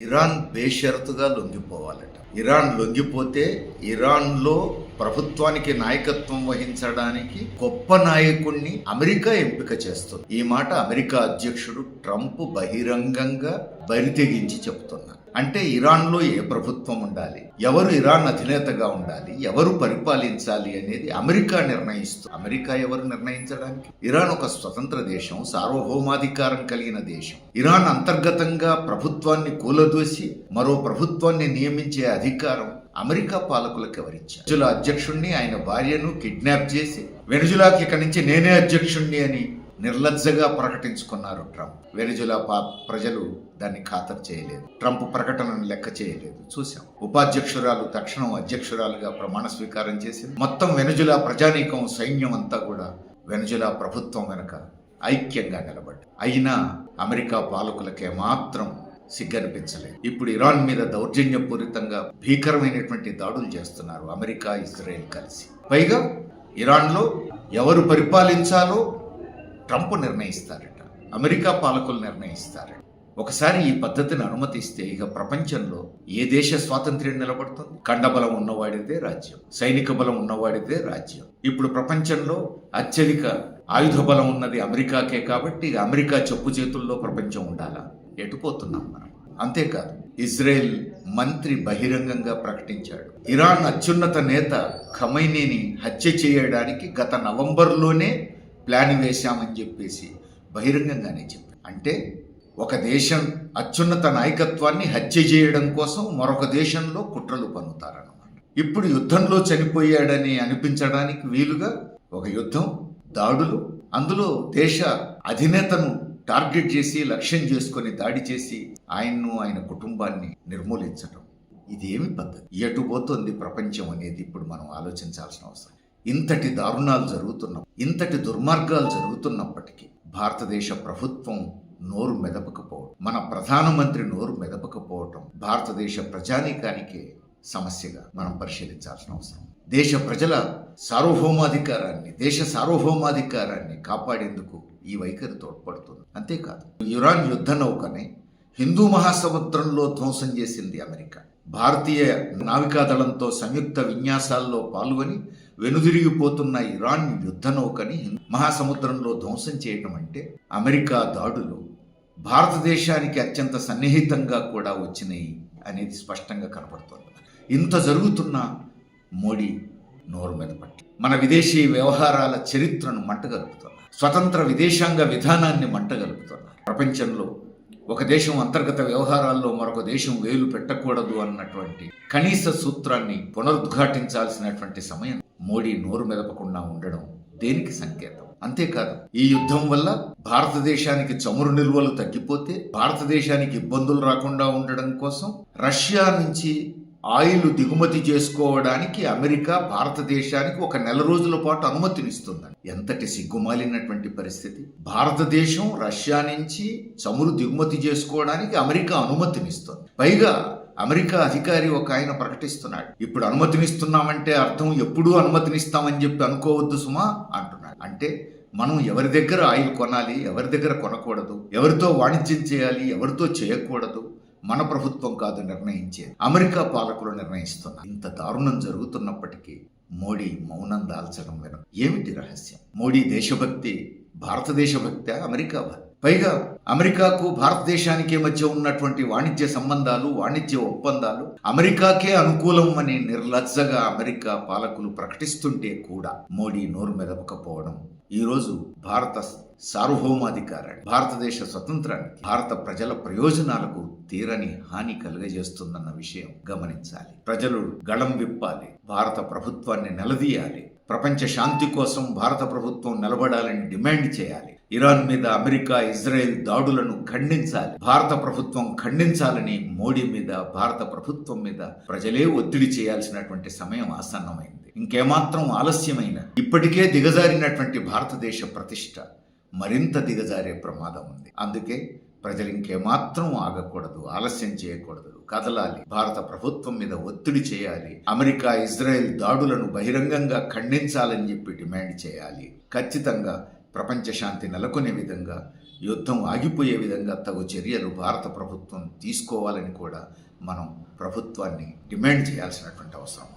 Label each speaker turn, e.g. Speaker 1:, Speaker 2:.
Speaker 1: Iran బేషరతుగా లొంగిపోవాలట. Iran లొంగిపోతే ఇరాన్లో ప్రభుత్వానికి నాయకత్వం వహించడానికి గొప్ప నాయకుణ్ణి అమెరికా ఎంపిక చేస్తుంది. ఈ మాట అమెరికా అధ్యక్షుడు ట్రంప్ బహిరంగంగా బరితెగించి చెబుతున్నారు. అంటే ఇరాన్లో ఏ ప్రభుత్వం ఉండాలి, ఎవరు ఇరాన్ అధినేతగా ఉండాలి, ఎవరు పరిపాలించాలి అనేది అమెరికా నిర్ణయిస్తుంది. అమెరికా ఎవరు నిర్ణయించడానికి? ఇరాన్ ఒక స్వతంత్ర దేశం, సార్వభౌమాధికారం కలిగిన దేశం. ఇరాన్ అంతర్గతంగా ప్రభుత్వాన్ని కూలదోసి మరో ప్రభుత్వాన్ని నియమించే అధికారం అమెరికా పాలకులకు ఎవరిచ్చారు? వెనుజులా అధ్యక్షుణ్ణి, ఆయన భార్యను కిడ్నాప్ చేసి వెనుజులాకి ఇక్కడి నుంచి నేనే అధ్యక్షుణ్ణి అని నిర్లజ్జగా ప్రకటించుకున్నారు ట్రంప్. వెనుజులా ప్రజలు దాన్ని ఖాతరు చేయలేదు. ట్రంప్ ప్రకటనను లెక్క చేయలేదు. చూసాం. ఉపాధ్యక్షురాలు తక్షణం అధ్యక్షురాలుగా ప్రమాణ స్వీకారం చేసింది. మొత్తం వెనుజులా ప్రజానీకం, సైన్యం అంతా కూడా వెనుజులా ప్రభుత్వం వెనుక ఐక్యంగా నిలబడ్డారు. అయినా అమెరికా పాలకులకే మాత్రం సిగ్గనిపించలేదు. ఇప్పుడు ఇరాన్ మీద దౌర్జన్యపూరితంగా భీకరమైనటువంటి దాడులు చేస్తున్నారు అమెరికా, ఇజ్రాయెల్ కలిసి. పైగా ఇరాన్లో ఎవరు పరిపాలించాలో ట్రంప్ నిర్ణయిస్తారట, అమెరికా పాలకులు నిర్ణయిస్తారట. ఒకసారి ఈ పద్ధతిని అనుమతిస్తే ఇక ప్రపంచంలో ఏ దేశ స్వాతంత్ర్యం నిలబడుతుంది? కండబలం ఉన్నవాడిదే రాజ్యం, సైనిక బలం ఉన్నవాడిదే రాజ్యం. ఇప్పుడు ప్రపంచంలో అత్యధిక ఆయుధ బలం ఉన్నది అమెరికాకే. కాబట్టి అమెరికా చెప్పు చేతుల్లో ప్రపంచం ఉండాలా? ఎటుపోతున్నాం మనం. అంతేకాదు, ఇజ్రాయెల్ మంత్రి బహిరంగంగా ప్రకటించాడు, ఇరాన్ అత్యున్నత నేత ఖమైనీని హత్య చేయడానికి గత నవంబర్లోనే ప్లాన్ వేశామని చెప్పేసి బహిరంగంగానే చెప్పారు. అంటే ఒక దేశం అత్యున్నత నాయకత్వాన్ని హత్య చేయడం కోసం మరొక దేశంలో కుట్రలు పన్నుతారన్నమాట. ఇప్పుడు యుద్ధంలో చనిపోయాడని అనిపించడానికి వీలుగా ఒక యుద్ధం, దాడులు, అందులో దేశ అధినేతను టార్గెట్ చేసి లక్ష్యం చేసుకొని దాడి చేసి ఆయన్ను, ఆయన కుటుంబాన్ని నిర్మూలించడం. ఇదేమి పద్ధతి? ఎటు పోతుంది ప్రపంచం అనేది ఇప్పుడు మనం ఆలోచించాల్సిన అవసరం. ఇంతటి దారుణాలు జరుగుతున్న, ఇంతటి దుర్మార్గాలు జరుగుతున్నప్పటికీ భారతదేశ ప్రభుత్వం నోరు మెదపకపోవడం, మన ప్రధానమంత్రి నోరు మెదపకపోవటం భారతదేశ ప్రజానీకానికే సమస్యగా మనం పరిశీలించాల్సిన అవసరం. దేశ ప్రజల సార్వభౌమాధికారాన్ని, దేశ సార్వభౌమాధికారాన్ని కాపాడేందుకు ఈ వైఖరి తోడ్పడుతుంది. అంతేకాదు, ఇరాన్ యుద్ధ నౌకని హిందూ మహాసముద్రంలో ధ్వంసం చేసింది అమెరికా. భారతీయ నావికాదళంతో సంయుక్త విన్యాసాల్లో పాల్గొని వెనుదిరిగిపోతున్న ఇరాన్ యుద్ధ నౌకని మహాసముద్రంలో ధ్వంసం చేయటం అంటే అమెరికా దాడులు భారతదేశానికి అత్యంత సన్నిహితంగా కూడా వచ్చినాయి అనేది స్పష్టంగా కనపడుతుంది. ఇంత జరుగుతున్న మోడీ నోరు మీద పట్టి మన విదేశీ వ్యవహారాల చరిత్రను మంటగలుపుతున్నారు, స్వతంత్ర విదేశాంగ విధానాన్ని మంటగలుపుతున్నారు. ప్రపంచంలో ఒక దేశం అంతర్గత వ్యవహారాల్లో మరొక దేశం వేలు పెట్టకూడదు అన్నటువంటి కనీస సూత్రాన్ని పునరుద్ఘాటించాల్సినటువంటి సమయం మోడీ నోరు మెదపకుండా ఉండడం దేనికి సంకేతం? అంతేకాదు, ఈ యుద్ధం వల్ల భారతదేశానికి చమురు నిల్వలు తగ్గిపోతే భారతదేశానికి ఇబ్బందులు రాకుండా ఉండడం కోసం రష్యా నుంచి ఆయిల్ దిగుమతి చేసుకోవడానికి అమెరికా భారతదేశానికి ఒక నెల రోజుల పాటు అనుమతినిస్తుందని. ఎంతటి సిగ్గుమాలినటువంటి పరిస్థితి! భారతదేశం రష్యా నుంచి చమురు దిగుమతి చేసుకోవడానికి అమెరికా అనుమతినిస్తుంది. పైగా అమెరికా అధికారి ఒక ఆయన ప్రకటిస్తున్నాడు, ఇప్పుడు అనుమతినిస్తున్నామంటే అర్థం ఎప్పుడూ అనుమతినిస్తామని చెప్పి అనుకోవద్దు సుమా అంటున్నాడు. అంటే మనం ఎవరి దగ్గర ఆయిల్ కొనాలి, ఎవరి దగ్గర కొనకూడదు, ఎవరితో వాణిజ్యం చేయాలి, ఎవరితో చేయకూడదు మన ప్రభుత్వం కాదు నిర్ణయించేది, అమెరికా పాలకులు నిర్ణయిస్తున్నారు. ఇంత దారుణం జరుగుతున్నప్పటికీ మోడీ మౌనం దాల్చడం వెనుక ఏమిటి రహస్యం? మోడీ దేశభక్తి భారతదేశ భక్తి, అమెరికా భక్తి? పైగా అమెరికాకు భారతదేశానికి మధ్య ఉన్నటువంటి వాణిజ్య సంబంధాలు, వాణిజ్య ఒప్పందాలు అమెరికాకే అనుకూలం అని నిర్లజ్జగా అమెరికా పాలకులు ప్రకటిస్తుంటే కూడా మోడీ నోరు మెదపకపోవడం ఈరోజు భారత సార్వభౌమాధికారాన్ని, భారతదేశ స్వతంత్రానికి, భారత ప్రజల ప్రయోజనాలకు తీరని హాని కలుగజేస్తుందన్న విషయం గమనించాలి. ప్రజలు గళం విప్పాలి, భారత ప్రభుత్వాన్ని నిలదీయాలి, ప్రపంచ శాంతి కోసం భారత ప్రభుత్వం నిలబడాలని డిమాండ్ చేయాలి. ఇరాన్ మీద అమెరికా, ఇజ్రాయెల్ దాడులను ఖండించాలి, భారత ప్రభుత్వం ఖండించాలని మోడీ మీద, భారత ప్రభుత్వం మీద ప్రజలే ఒత్తిడి చేయాల్సినటువంటి సమయం ఆసన్నమైంది. ఇంకేమాత్రం ఆలస్యమైన ఇప్పటికే దిగజారినటువంటి భారతదేశ ప్రతిష్ట మరింత దిగజారే ప్రమాదం ఉంది. అందుకే ప్రజలు ఇంకేమాత్రం ఆగకూడదు, ఆలస్యం చేయకూడదు, కదలాలి, భారత ప్రభుత్వం మీద ఒత్తిడి చేయాలి, అమెరికా, ఇజ్రాయెల్ దాడులను బహిరంగంగా ఖండించాలని చెప్పి డిమాండ్ చేయాలి. ఖచ్చితంగా ప్రపంచ శాంతి నెలకొనే విధంగా యుద్ధం ఆగిపోయే విధంగా తగు చర్యలు భారత ప్రభుత్వం తీసుకోవాలని కూడా మనం ప్రభుత్వాన్ని డిమాండ్ చేయాల్సినటువంటి అవసరం.